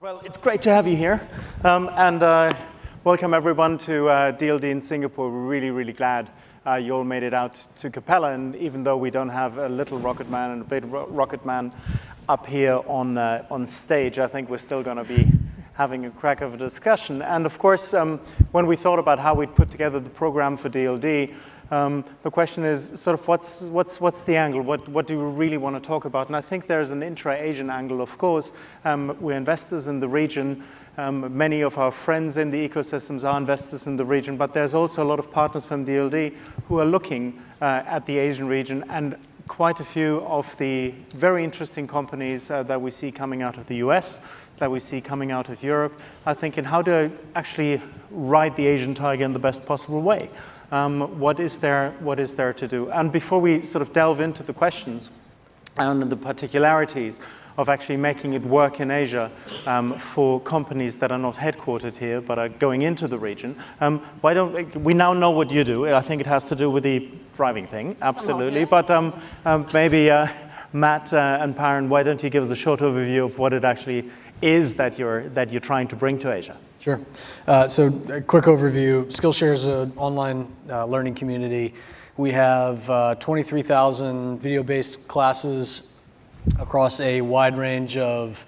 Well, it's great to have you here, and welcome everyone to DLD in Singapore. We're really, really glad you all made it out to Capella, and even though we don't have a little rocket man and a big rocket man up here on stage, I think we're still going to be having a crack of a discussion. And of course, when we thought about how we'd put together the program for DLD, the question is sort of what's the angle? What do we really want to talk about? And I think there's an intra-Asian angle, of course. We're investors in the region. Many of our friends in the ecosystems are investors in the region, but there's also a lot of partners from DLD who are looking at the Asian region, and quite a few of the very interesting companies that we see coming out of the US, that we see coming out of Europe, are thinking, how do I actually ride the Asian tiger in the best possible way? What is there to do? And before we sort of delve into the questions and the particularities of actually making it work in Asia for companies that are not headquartered here but are going into the region, why don't we now know what you do? I think it has to do with the driving thing, absolutely. But maybe Matt and Paran, why don't you give us a short overview of what it actually is that you're trying to bring to Asia? Sure. So a quick overview. Skillshare is an online learning community. We have 23,000 video-based classes across a wide range of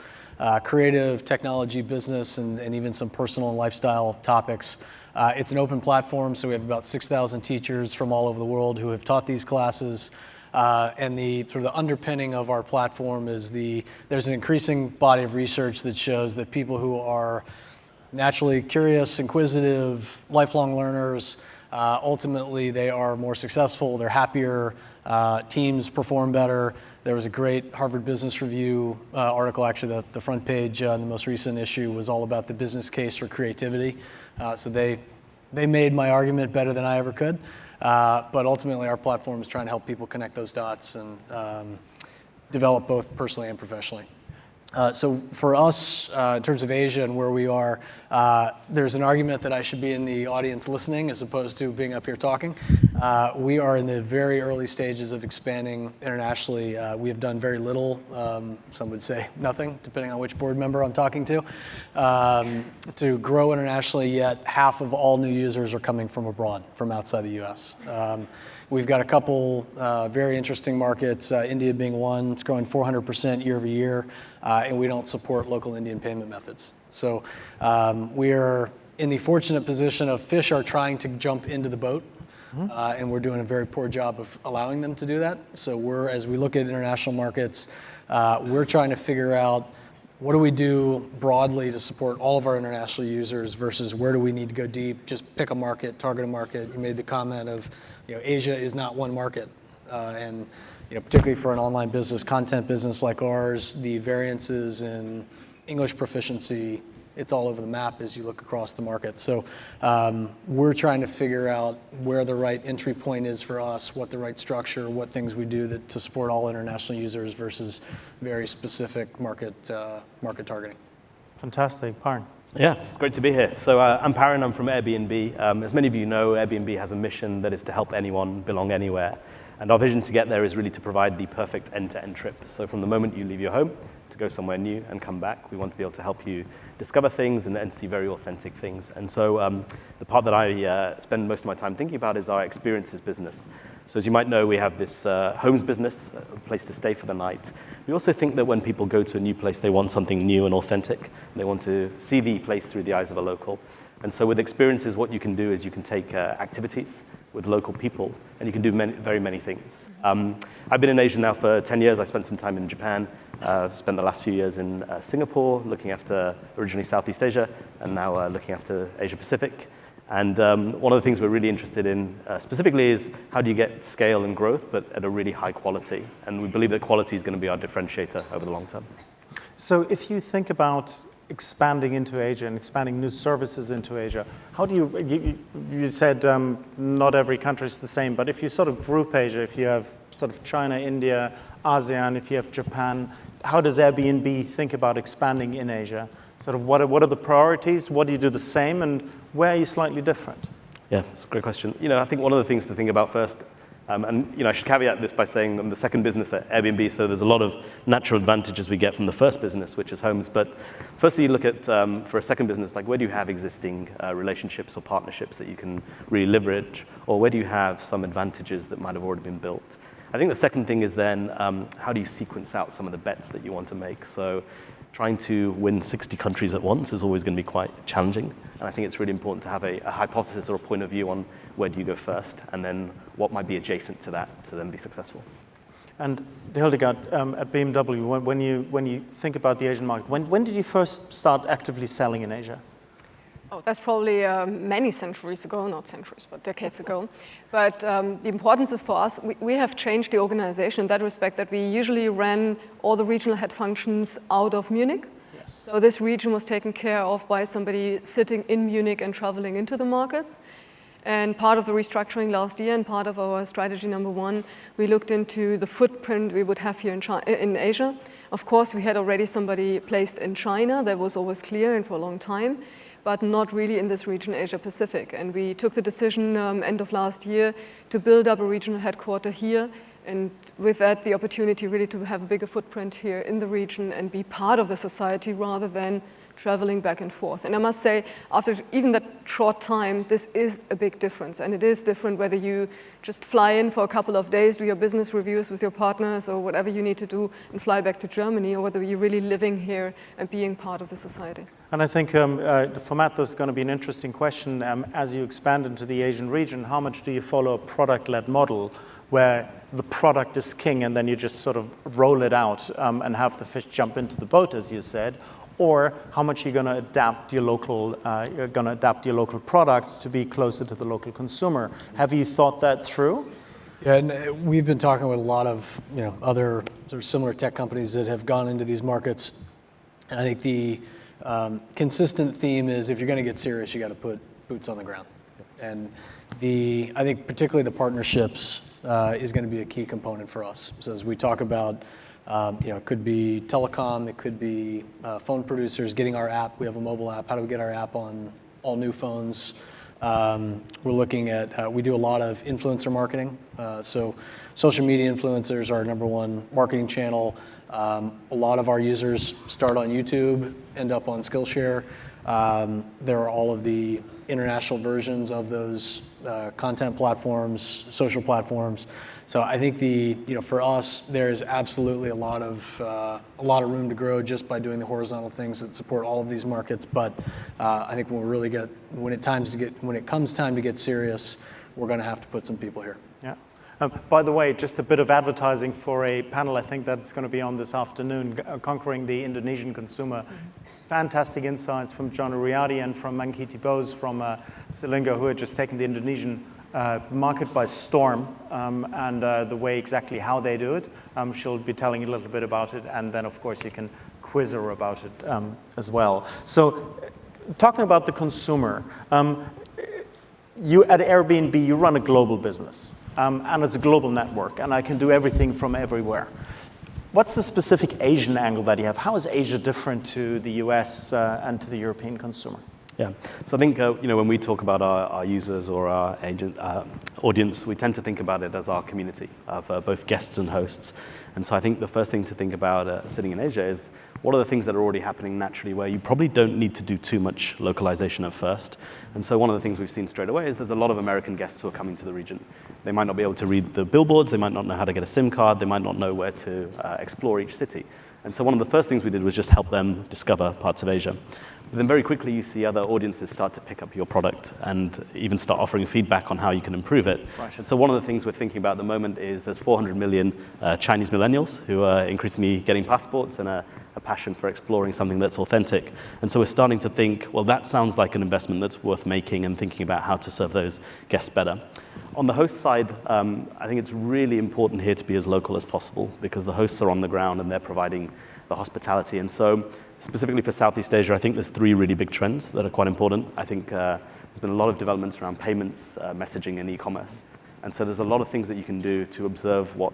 creative, technology, business, and even some personal and lifestyle topics. It's an open platform, so we have about 6,000 teachers from all over the world who have taught these classes. And the sort of the underpinning of our platform is there's an increasing body of research that shows that people who are naturally curious, inquisitive, lifelong learners, ultimately they are more successful, they're happier, teams perform better. There was a great Harvard Business Review article, actually the front page in the most recent issue was all about the business case for creativity. So they made my argument better than I ever could. But ultimately our platform is trying to help people connect those dots and develop both personally and professionally. So for us, in terms of Asia and where we are, there's an argument that I should be in the audience listening as opposed to being up here talking. We are in the very early stages of expanding internationally. We have done very little, some would say nothing, depending on which board member I'm talking to grow internationally, yet half of all new users are coming from abroad, from outside the US. We've got a couple very interesting markets, India being one. It's growing 400% year over year, and we don't support local Indian payment methods. So we are in the fortunate position of fish are trying to jump into the boat, and we're doing a very poor job of allowing them to do that. So as we look at international markets, we're trying to figure out what do we do broadly to support all of our international users versus where do we need to go deep, just pick a market, target a market. You made the comment of, Asia is not one market. And particularly for an online business, content business like ours, the variances in English proficiency, it's all over the map as you look across the market. So we're trying to figure out where the right entry point is for us, what the right structure, what things we do to support all international users versus very specific market targeting. Fantastic. Paran. Yeah, it's great to be here. So I'm Paran, I'm from Airbnb. As many of you know, Airbnb has a mission that is to help anyone belong anywhere. And our vision to get there is really to provide the perfect end-to-end trip. So from the moment you leave your home to go somewhere new and come back, we want to be able to help you discover things and see very authentic things. And so the part that I spend most of my time thinking about is our experiences business. So as you might know, we have this homes business, a place to stay for the night. We also think that when people go to a new place, they want something new and authentic. They want to see the place through the eyes of a local. And so with experiences, what you can do is you can take activities with local people, and you can do very many things. I've been in Asia now for 10 years. I spent some time in Japan. I've spent the last few years in Singapore, looking after originally Southeast Asia, and now looking after Asia Pacific. And one of the things we're really interested in specifically is how do you get scale and growth, but at a really high quality. And we believe that quality is going to be our differentiator over the long term. So if you think about expanding into Asia and expanding new services into Asia, how do you said not every country is the same, but if you sort of group Asia, if you have sort of China, India, ASEAN, if you have Japan, how does Airbnb think about expanding in Asia? Sort of what are the priorities? What do you do the same, and where are you slightly different? Yeah, that's a great question. I think one of the things to think about first, And I should caveat this by saying I'm the second business at Airbnb, so there's a lot of natural advantages we get from the first business, which is homes. But firstly, you look at, for a second business, like where do you have existing relationships or partnerships that you can really leverage, or where do you have some advantages that might have already been built? I think the second thing is then, how do you sequence out some of the bets that you want to make? So trying to win 60 countries at once is always going to be quite challenging. And I think it's really important to have a hypothesis or a point of view on where do you go first, and then what might be adjacent to that to then be successful. And Hildegard, at BMW, when you think about the Asian market, when did you first start actively selling in Asia? Oh, that's probably many centuries ago, not centuries, but decades ago. But the importance is for us, we have changed the organization in that respect, that we usually ran all the regional head functions out of Munich. Yes. So this region was taken care of by somebody sitting in Munich and traveling into the markets. And part of the restructuring last year and part of our strategy number one, we looked into the footprint we would have here in Asia. Of course, we had already somebody placed in China. That was always clear and for a long time, but not really in this region, Asia Pacific. And we took the decision end of last year to build up a regional headquarter here, and with that, the opportunity really to have a bigger footprint here in the region and be part of the society rather than traveling back and forth. And I must say, after even that short time, this is a big difference. And it is different whether you just fly in for a couple of days, do your business reviews with your partners or whatever you need to do and fly back to Germany, or whether you're really living here and being part of the society. And I think for Matt, this is going to be an interesting question. As you expand into the Asian region, how much do you follow a product-led model where the product is king and then you just sort of roll it out and have the fish jump into the boat, as you said? Or how much you're going to adapt your local product to be closer to the local consumer? Have you thought that through? Yeah, and we've been talking with a lot of other sort of similar tech companies that have gone into these markets. And I think the consistent theme is if you're going to get serious, you got to put boots on the ground. And I think particularly the partnerships is going to be a key component for us. So as we talk about, it could be telecom, it could be phone producers getting our app. We have a mobile app. How do we get our app on all new phones? We're looking at, we do a lot of influencer marketing. So social media influencers are our number one marketing channel. A lot of our users start on YouTube, end up on Skillshare. There are all of the international versions of those content platforms, social platforms. So I think for us, there's absolutely a lot of room to grow just by doing the horizontal things that support all of these markets. But I think when it comes time to get serious, we're going to have to put some people here. Yeah. By the way, just a bit of advertising for a panel I think that's going to be on this afternoon, Conquering the Indonesian Consumer. Fantastic insights from John Uriadi and from Mankiti Bose from Selingo, who had just taken the Indonesian market by storm and the way exactly how they do it. She'll be telling you a little bit about it, and then of course you can quiz her about it as well. So talking about the consumer, you at Airbnb, you run a global business and it's a global network, and I can do everything from everywhere. What's the specific Asian angle that you have? How is Asia different to the US and to the European consumer? Yeah, so I think when we talk about our users or our audience, we tend to think about it as our community of both guests and hosts. And so I think the first thing to think about sitting in Asia is what are the things that are already happening naturally where you probably don't need to do too much localization at first. And so one of the things we've seen straight away is there's a lot of American guests who are coming to the region. They might not be able to read the billboards, they might not know how to get a SIM card, they might not know where to explore each city. And so one of the first things we did was just help them discover parts of Asia. But then very quickly you see other audiences start to pick up your product and even start offering feedback on how you can improve it. Right. And so one of the things we're thinking about at the moment is there's 400 million Chinese millennials who are increasingly getting passports and a passion for exploring something that's authentic. And so we're starting to think, well, that sounds like an investment that's worth making and thinking about how to serve those guests better. On the host side, I think it's really important here to be as local as possible because the hosts are on the ground and they're providing the hospitality. And so specifically for Southeast Asia, I think there's 3 really big trends that are quite important. I think there's been a lot of developments around payments, messaging, and e-commerce. And so there's a lot of things that you can do to observe what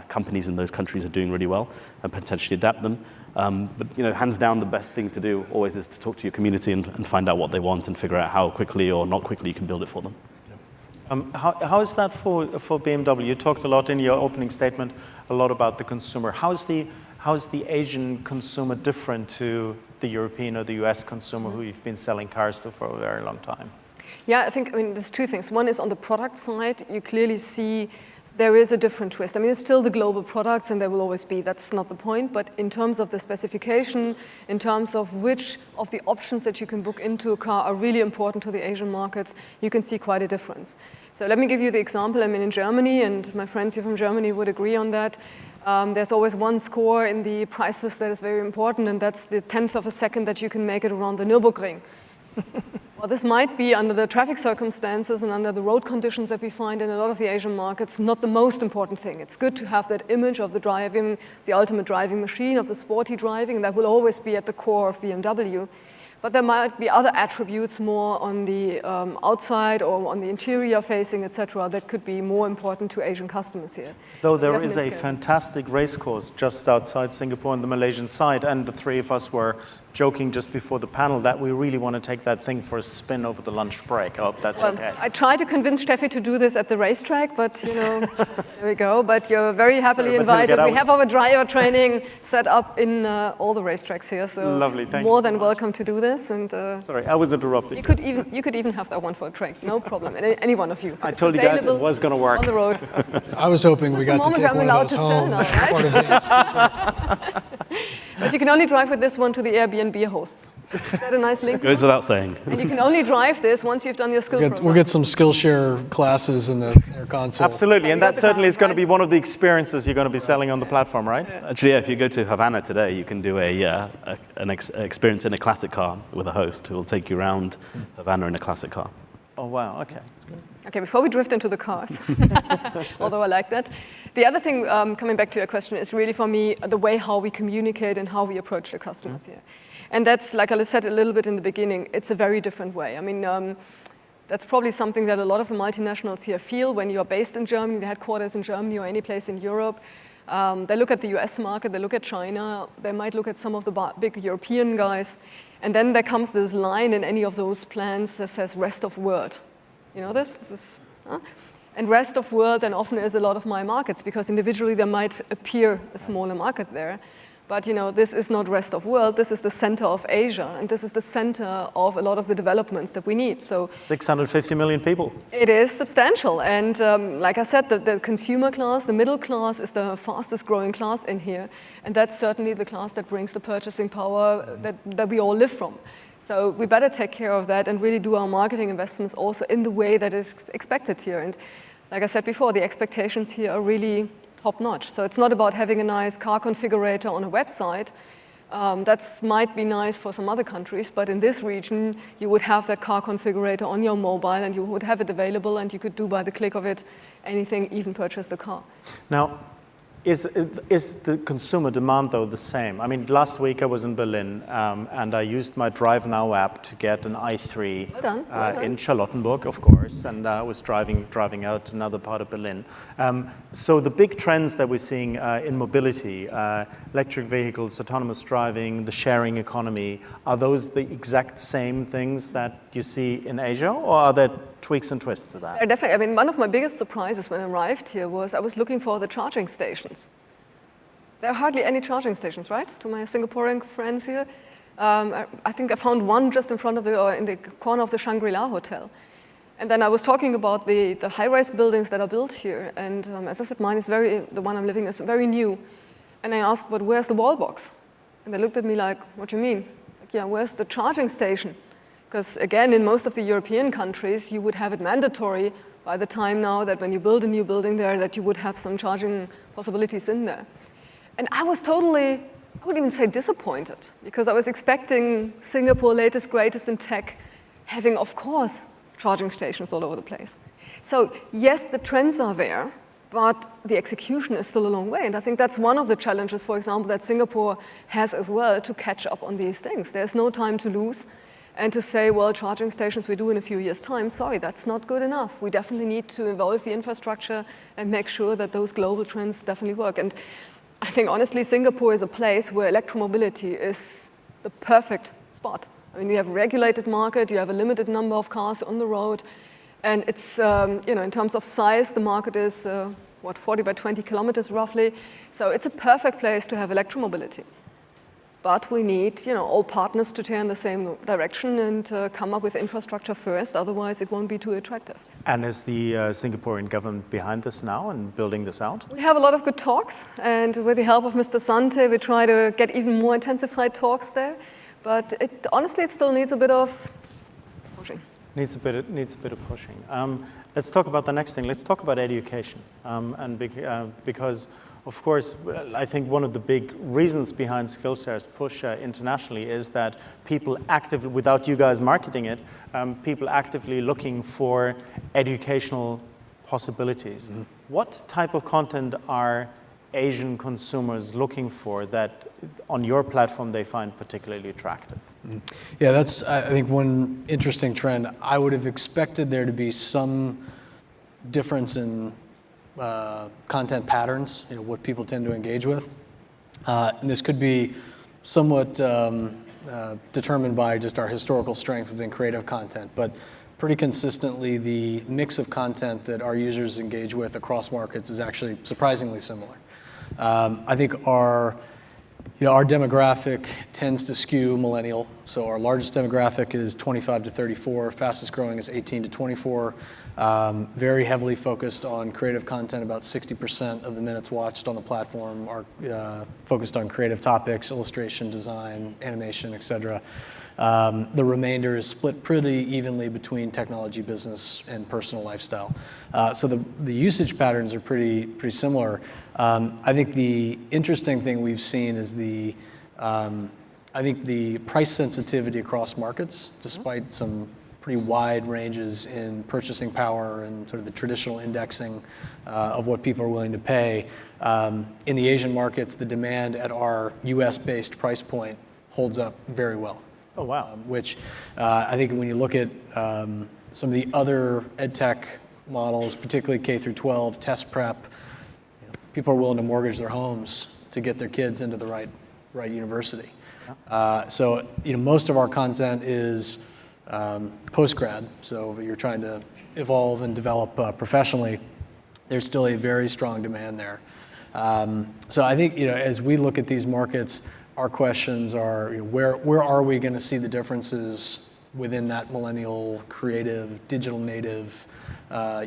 companies in those countries are doing really well and potentially adapt them. But hands down, the best thing to do always is to talk to your community and find out what they want and figure out how quickly or not quickly you can build it for them. How is that for BMW? You talked a lot in your opening statement, a lot about the consumer. How is the Asian consumer different to the European or the US consumer who you've been selling cars to for a very long time? Yeah, I mean, there's two things. One is on the product side, you clearly see there is a different twist. I mean, it's still the global products, and there will always be. That's not the point. But in terms of the specification, in terms of which of the options that you can book into a car are really important to the Asian markets, you can see quite a difference. So let me give you the example. I mean, in Germany, and my friends here from Germany would agree on that, there's always one score in the prices that is very important, and that's the 10th of a second that you can make it around the Nürburgring. Well, this might be, under the traffic circumstances and under the road conditions that we find in a lot of the Asian markets, not the most important thing. It's good to have that image of the driving, the ultimate driving machine, of the sporty driving, and that will always be at the core of BMW. But there might be other attributes more on the outside or on the interior facing, etc., that could be more important to Asian customers here. Though there is a fantastic race course just outside Singapore on the Malaysian side, and the three of us were joking just before the panel that we really want to take that thing for a spin over the lunch break. I hope that's okay. I tried to convince Steffi to do this at the racetrack, but there we go. But you're very happily invited. We have our driver training set up in all the racetracks here, so lovely. Thank more you than welcome to do this. And sorry, I was interrupting. You could even have that one for a track, no problem. Any one of you. I told you guys it was going to work on the road. I was hoping we got to take one of those home. Now, right? But you can only drive with this one to the Airbnb hosts. Is that a nice link? Goes without saying. And you can only drive this once you've done your skill program. We'll get some Skillshare classes in the center console. Absolutely, and that certainly is going to be one of the experiences you're going to be selling on the platform, right? Actually, yeah, if you go to Havana today, you can do an experience in a classic car with a host who will take you around Havana in a classic car. Oh, wow, okay. Okay, before we drift into the cars, although I like that, the other thing, coming back to your question, is really for me the way how we communicate and how we approach the customers here. And that's, like I said a little bit in the beginning, it's a very different way. I mean, that's probably something that a lot of the multinationals here feel when you're based in Germany, the headquarters in Germany or any place in Europe. They look at the US market, they look at China, they might look at some of the big European guys, and then there comes this line in any of those plans that says rest of world. You know this? And rest of world then often is a lot of my markets, because individually there might appear a smaller market there. But this is not rest of world, this is the center of Asia, and this is the center of a lot of the developments that we need. So 650 million people. It is substantial, and like I said, the consumer class, the middle class is the fastest growing class in here, and that's certainly the class that brings the purchasing power that we all live from. So we better take care of that and really do our marketing investments also in the way that is expected here. And like I said before, the expectations here are really top-notch. So it's not about having a nice car configurator on a website. That might be nice for some other countries, but in this region, you would have that car configurator on your mobile, and you would have it available, and you could do by the click of it anything, even purchase the car. Now, is the consumer demand, though, the same? I mean, last week I was in Berlin, and I used my Drive Now app to get an i3 well done. In Charlottenburg, of course, and I was driving out to another part of Berlin. So the big trends that we're seeing in mobility, electric vehicles, autonomous driving, the sharing economy, are those the exact same things that you see in Asia, or are there tweaks and twists to that? Definitely. I mean, one of my biggest surprises when I arrived here was I was looking for the charging stations. There are hardly any charging stations, right? To my Singaporean friends here. I think I found one just in front of in the corner of the Shangri-La Hotel. And then I was talking about the high-rise buildings that are built here. And as I said, mine is the one I'm living in is very new. And I asked, but where's the wall box? And they looked at me like, what do you mean? Like, yeah, where's the charging station? Because again, in most of the European countries, you would have it mandatory by the time now that when you build a new building there, that you would have some charging possibilities in there. And I was totally, I wouldn't even say disappointed, because I was expecting Singapore, latest, greatest in tech, having, of course, charging stations all over the place. So yes, the trends are there, but the execution is still a long way. And I think that's one of the challenges, for example, that Singapore has as well, to catch up on these things. There's no time to lose. And to say, well, charging stations we do in a few years' time, sorry, that's not good enough. We definitely need to evolve the infrastructure and make sure that those global trends definitely work. And I think, honestly, Singapore is a place where electromobility is the perfect spot. I mean, you have a regulated market, you have a limited number of cars on the road, And it's, in terms of size, the market is, 40 by 20 kilometers roughly. So it's a perfect place to have electromobility. But we need, all partners to turn in the same direction and come up with infrastructure first. Otherwise, it won't be too attractive. And is the Singaporean government behind this now and building this out? We have a lot of good talks. And with the help of Mr. Sante, we try to get even more intensified talks there. But honestly, it still needs a bit of pushing. Needs a bit of pushing. Let's talk about the next thing. Let's talk about education. Because, of course, I think one of the big reasons behind Skillshare's push internationally is that people actively, without you guys marketing it, people actively looking for educational possibilities. Mm-hmm. What type of content are Asian consumers looking for that on your platform they find particularly attractive? Mm-hmm. Yeah, that's, I think, one interesting trend. I would have expected there to be some difference in content patterns, what people tend to engage with. And this could be somewhat determined by just our historical strength within creative content, but pretty consistently the mix of content that our users engage with across markets is actually surprisingly similar. I think our demographic tends to skew millennial. So our largest demographic is 25 to 34, fastest growing is 18 to 24. Very heavily focused on creative content. About 60% of the minutes watched on the platform are focused on creative topics, illustration, design, animation, etc. The remainder is split pretty evenly between technology, business, and personal lifestyle. So the usage patterns are pretty similar. I think the interesting thing we've seen is the price sensitivity across markets, despite some pretty wide ranges in purchasing power and sort of the traditional indexing of what people are willing to pay. In the Asian markets, the demand at our US-based price point holds up very well. Oh, wow. Which I think when you look at some of the other ed tech models, particularly K through 12, test prep, people are willing to mortgage their homes to get their kids into the right university. So most of our content is post-grad, so you're trying to evolve and develop professionally. There's still a very strong demand there. So I think as we look at these markets, our questions are where are we going to see the differences within that millennial, creative, digital native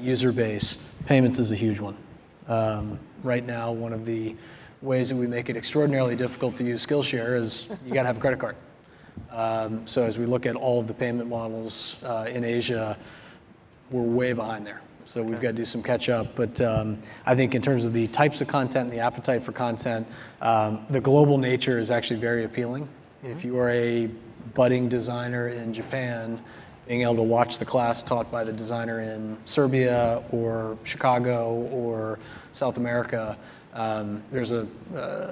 user base? Payments is a huge one. Right now, one of the ways that we make it extraordinarily difficult to use Skillshare is you got to have a credit card. So as we look at all of the payment models in Asia, we're way behind there. So we've got to do some catch up. But I think in terms of the types of content and the appetite for content, the global nature is actually very appealing. Mm-hmm. If you are a budding designer in Japan, being able to watch the class taught by the designer in Serbia or Chicago or South America, there's a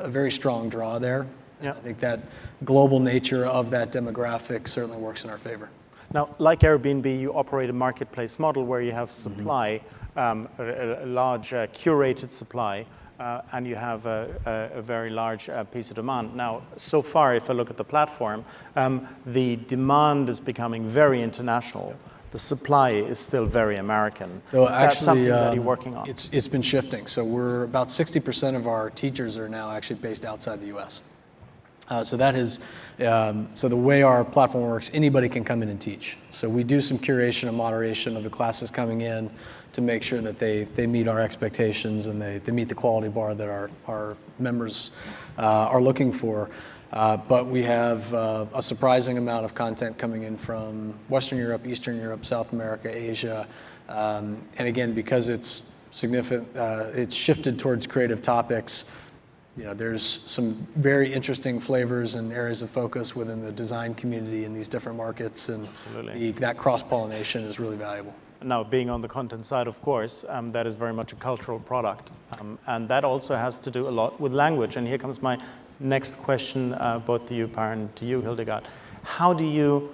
very strong draw there. Yeah. I think that global nature of that demographic certainly works in our favor. Now, like Airbnb, you operate a marketplace model where you have supply, a large curated supply, and you have a very large piece of demand. Now, so far, if I look at the platform, the demand is becoming very international. The supply is still very American. So is actually, that something that you're working on? It's been shifting. So we're about 60% of our teachers are now actually based outside the U.S. So that is, so the way our platform works, anybody can come in and teach. So we do some curation and moderation of the classes coming in to make sure that they meet our expectations and they meet the quality bar that our members are looking for. But we have a surprising amount of content coming in from Western Europe, Eastern Europe, South America, Asia. And again, because it's significant, it's shifted towards creative topics. There's some very interesting flavors and areas of focus within the design community in these different markets, and that cross-pollination is really valuable. Now, being on the content side, of course, that is very much a cultural product. And that also has to do a lot with language. And here comes my next question, both to you, Per, and to you, Hildegard. How do you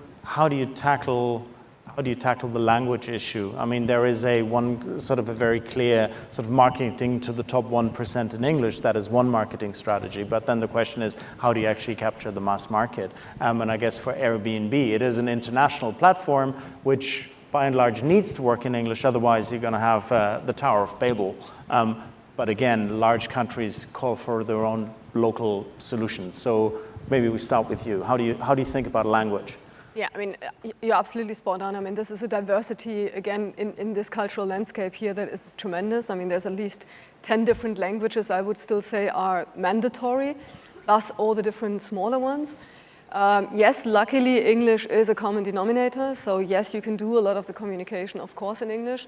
tackle the language issue? I mean, there is a very clear sort of marketing to the top 1% in English. That is one marketing strategy. But then the question is, how do you actually capture the mass market? And I guess for Airbnb, it is an international platform, which by and large needs to work in English, otherwise you're going to have the Tower of Babel. But again, large countries call for their own local solutions. So maybe we start with you. How do you think about language? Yeah, I mean, you're absolutely spot on. I mean, this is a diversity, again, in this cultural landscape here that is tremendous. I mean, there's at least 10 different languages I would still say are mandatory, plus all the different smaller ones. Yes, luckily, English is a common denominator. So yes, you can do a lot of the communication, of course, in English.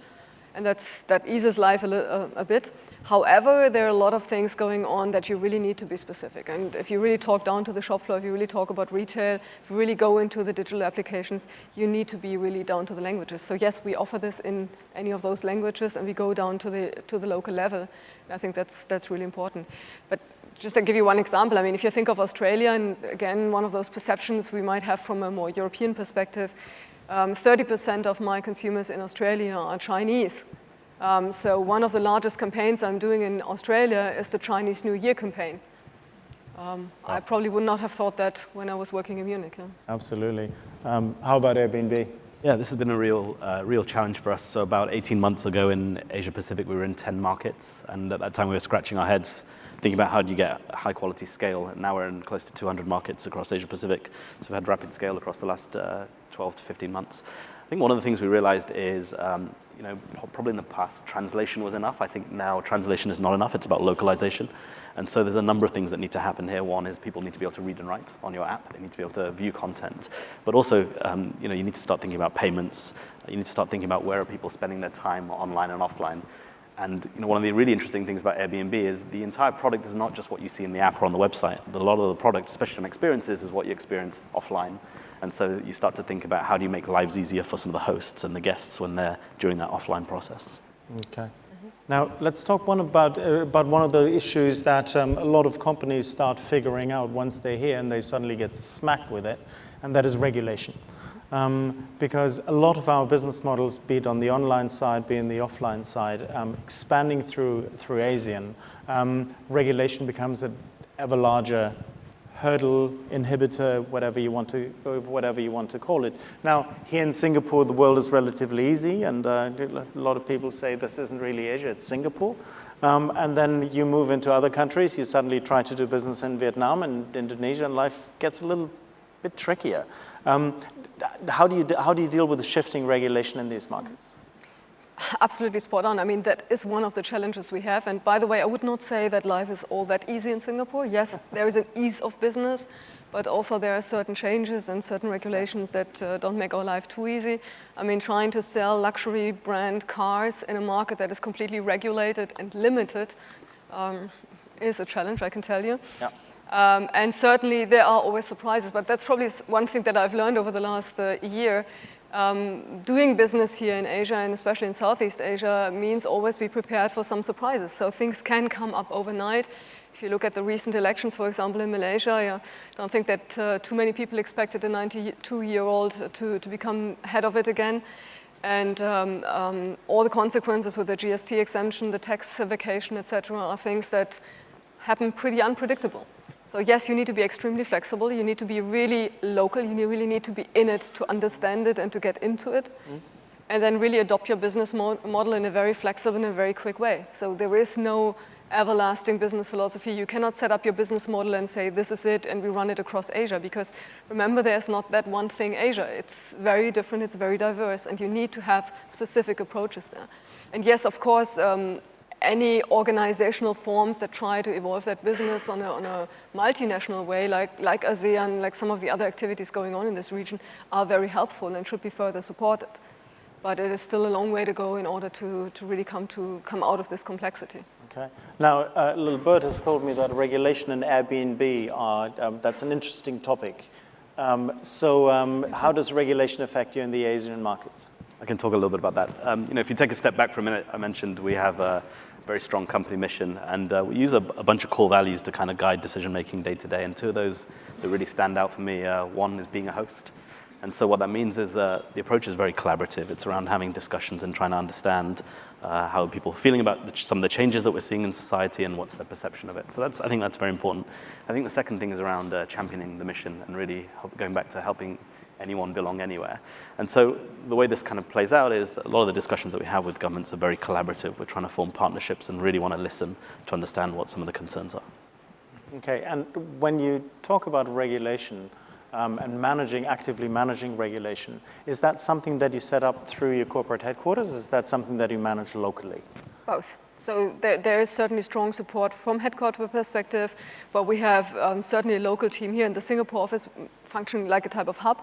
And that eases life a bit. However, there are a lot of things going on that you really need to be specific. And if you really talk down to the shop floor, if you really talk about retail, if you really go into the digital applications, you need to be really down to the languages. So yes, we offer this in any of those languages, and we go down to the local level. And I think that's really important. But just to give you one example, I mean, if you think of Australia, and again, one of those perceptions we might have from a more European perspective, 30% of my consumers in Australia are Chinese. So one of the largest campaigns I'm doing in Australia is the Chinese New Year campaign. I probably would not have thought that when I was working in Munich. Yeah. Absolutely. How about Airbnb? Yeah, this has been a real challenge for us. So about 18 months ago in Asia Pacific, we were in 10 markets. And at that time, we were scratching our heads, thinking about how do you get high quality scale. And now we're in close to 200 markets across Asia Pacific. So we've had rapid scale across the last 12 to 15 months. I think one of the things we realized is, probably in the past, translation was enough. I think now translation is not enough. It's about localization. And so there's a number of things that need to happen here. One is people need to be able to read and write on your app. They need to be able to view content. But also, you need to start thinking about payments. You need to start thinking about where are people spending their time online and offline. And one of the really interesting things about Airbnb is the entire product is not just what you see in the app or on the website. A lot of the product, especially on experiences, is what you experience offline. And so you start to think about how do you make lives easier for some of the hosts and the guests when they're during that offline process. Okay. Now, let's talk about one of the issues that a lot of companies start figuring out once they're here and they suddenly get smacked with it, and that is regulation. Because a lot of our business models, be it on the online side, be it on the offline side, expanding through ASEAN, regulation becomes an ever larger hurdle, inhibitor, whatever you want to call it. Now, here in Singapore, the world is relatively easy, and a lot of people say this isn't really Asia, it's Singapore. And then you move into other countries, you suddenly try to do business in Vietnam and Indonesia, and life gets a little bit trickier. How do you deal with the shifting regulation in these markets? Absolutely spot on. I mean, that is one of the challenges we have. And by the way, I would not say that life is all that easy in Singapore. Yes, there is an ease of business, but also there are certain changes and certain regulations that don't make our life too easy. I mean, trying to sell luxury brand cars in a market that is completely regulated and limited is a challenge, I can tell you. Yeah. And certainly there are always surprises, but that's probably one thing that I've learned over the last year. Doing business here in Asia, and especially in Southeast Asia, means always be prepared for some surprises. So things can come up overnight. If you look at the recent elections, for example, in Malaysia, I don't think that too many people expected a 92-year-old to become head of it again. And all the consequences with the GST exemption, the tax vacation, etc., are things that happen pretty unpredictable. So yes, you need to be extremely flexible. You need to be really local. You really need to be in it to understand it and to get into it. And then really adopt your business model in a very flexible and a very quick way. So there is no everlasting business philosophy. You cannot set up your business model and say, this is it, and we run it across Asia. Because remember, there's not that one thing Asia. It's very different. It's very diverse. And you need to have specific approaches there. And yes, of course, any organizational forms that try to evolve that business on a multinational way, like ASEAN, like some of the other activities going on in this region, are very helpful and should be further supported. But it is still a long way to go in order to really come out of this complexity. Okay. Now, little Bert has told me that regulation and Airbnb that's an interesting topic. So how does regulation affect you in the Asian markets? I can talk a little bit about that. If you take a step back for a minute, I mentioned we have a very strong company mission, and we use a bunch of core values to kind of guide decision-making day to day, and two of those that really stand out for me. One is being a host. And so what that means is the approach is very collaborative. It's around having discussions and trying to understand how people are feeling about some of the changes that we're seeing in society and what's their perception of it. So I think that's very important. I think the second thing is around championing the mission and really going back to helping anyone belong anywhere. And so the way this kind of plays out is a lot of the discussions that we have with governments are very collaborative. We're trying to form partnerships and really want to listen to understand what some of the concerns are. Okay, and when you talk about regulation and actively managing regulation, is that something that you set up through your corporate headquarters? Is that something that you manage locally? Both. So there is certainly strong support from headquarter perspective, but we have certainly a local team here in the Singapore office functioning like a type of hub.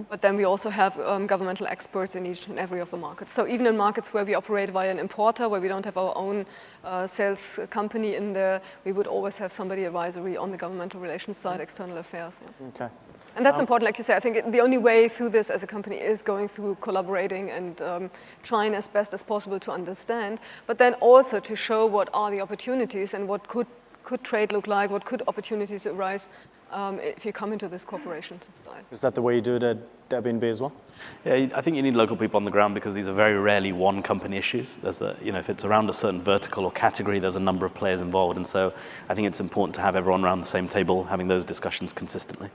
But then we also have governmental experts in each and every of the markets. So even in markets where we operate via an importer, where we don't have our own sales company in there, we would always have somebody advisory on the governmental relations side, external affairs. Yeah. Okay. And that's important, like you say. I think the only way through this as a company is going through collaborating and trying as best as possible to understand, but then also to show what are the opportunities and what could trade look like, what could opportunities arise if you come into this cooperation style. Is that the way you do it at Airbnb as well? Yeah, I think you need local people on the ground because these are very rarely one company issues. There's if it's around a certain vertical or category, there's a number of players involved. And so I think it's important to have everyone around the same table having those discussions consistently.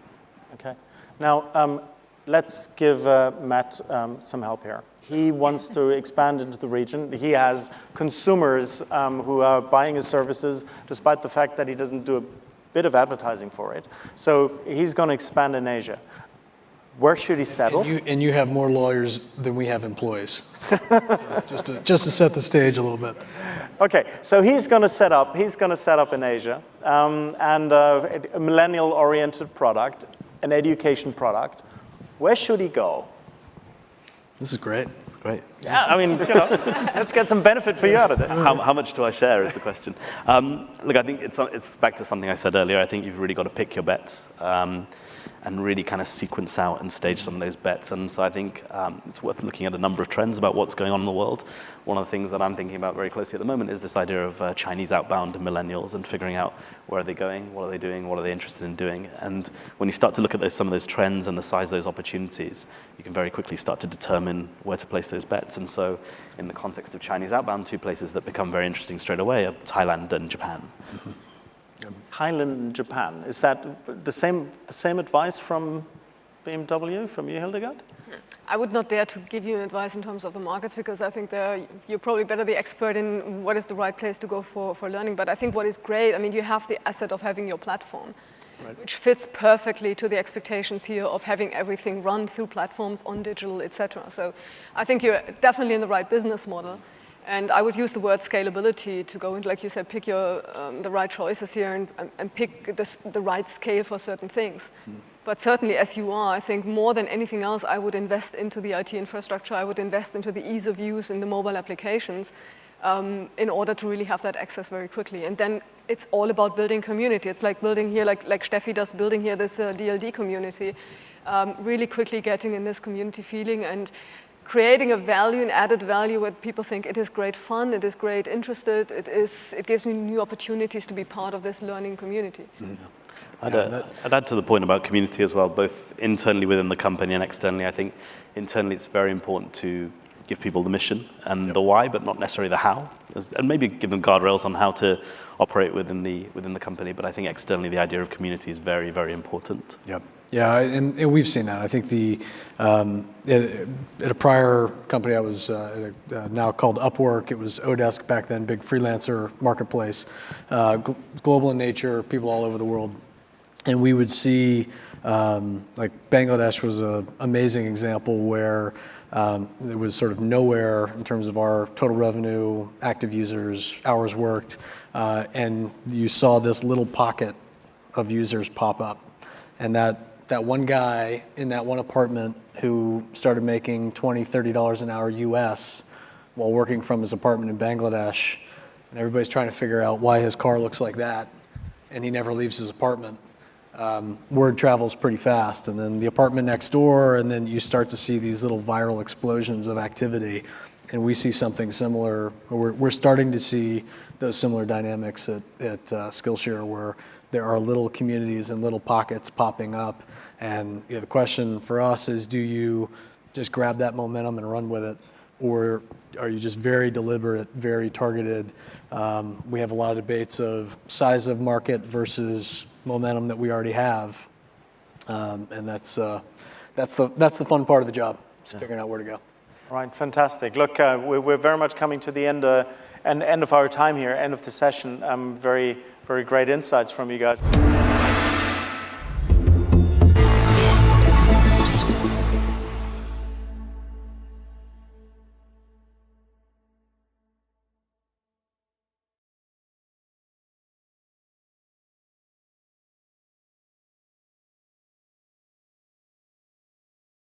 Okay. Now, let's give Matt some help here. He wants to expand into the region. He has consumers who are buying his services despite the fact that he doesn't do a bit of advertising for it. So he's going to expand in Asia. Where should he settle? And you have more lawyers than we have employees. So just to set the stage a little bit. Okay, so he's going to set up in Asia, and a millennial-oriented product, an education product. Where should he go? This is great. It's great. Yeah, I mean, let's get some benefit for you out of this. How much do I share is the question. Look, I think it's back to something I said earlier. I think you've really got to pick your bets and really kind of sequence out and stage some of those bets. And so I think it's worth looking at a number of trends about what's going on in the world. One of the things that I'm thinking about very closely at the moment is this idea of Chinese outbound and millennials and figuring out where are they going, what are they doing, what are they interested in doing. And when you start to look at some of those trends and the size of those opportunities, you can very quickly start to determine where to place those bets. And so in the context of Chinese outbound, two places that become very interesting straight away are Thailand and Japan. Mm-hmm. Thailand and Japan. Is that the same advice from BMW, from you, Hildegard? I would not dare to give you an advice in terms of the markets because I think you're probably better the expert in what is the right place to go for learning. But I think what is great, I mean, you have the asset of having your platform, right, which fits perfectly to the expectations here of having everything run through platforms on digital, etc. So I think you're definitely in the right business model. And I would use the word scalability to go into, like you said, pick the right choices here and pick the right scale for certain things. But certainly, as you are, I think more than anything else, I would invest into the IT infrastructure. I would invest into the ease of use in the mobile applications in order to really have that access very quickly. And then it's all about building community. It's like building here, like Steffi does, building here this DLD community, really quickly getting in this community feeling and creating a value, an added value where people think it is great fun, it is great interested, it gives me new opportunities to be part of this learning community. Mm-hmm. I'd add to the point about community as well, both internally within the company and externally. I think internally it's very important to give people the mission and the why, but not necessarily the how, and maybe give them guardrails on how to operate within the company. But I think externally the idea of community is very, very important. Yep. Yeah, and we've seen that. I think at a prior company I was now called Upwork, it was Odesk back then, big freelancer marketplace, global in nature, people all over the world. And we would see, like Bangladesh was an amazing example where there was sort of nowhere in terms of our total revenue, active users, hours worked, and you saw this little pocket of users pop up. And that one guy in that one apartment who started making $20, $30 an hour US while working from his apartment in Bangladesh, and everybody's trying to figure out why his car looks like that, and he never leaves his apartment. Word travels pretty fast, and then the apartment next door, and then you start to see these little viral explosions of activity, and we see something similar. We're starting to see those similar dynamics at Skillshare, where there are little communities and little pockets popping up, and the question for us is, do you just grab that momentum and run with it, or are you just very deliberate, very targeted? We have a lot of debates of size of market versus momentum that we already have, and that's that's the fun part of the job, is figuring out where to go. All right, fantastic. Look, we're very much coming to the end of our time here, end of the session. Very, very great insights from you guys.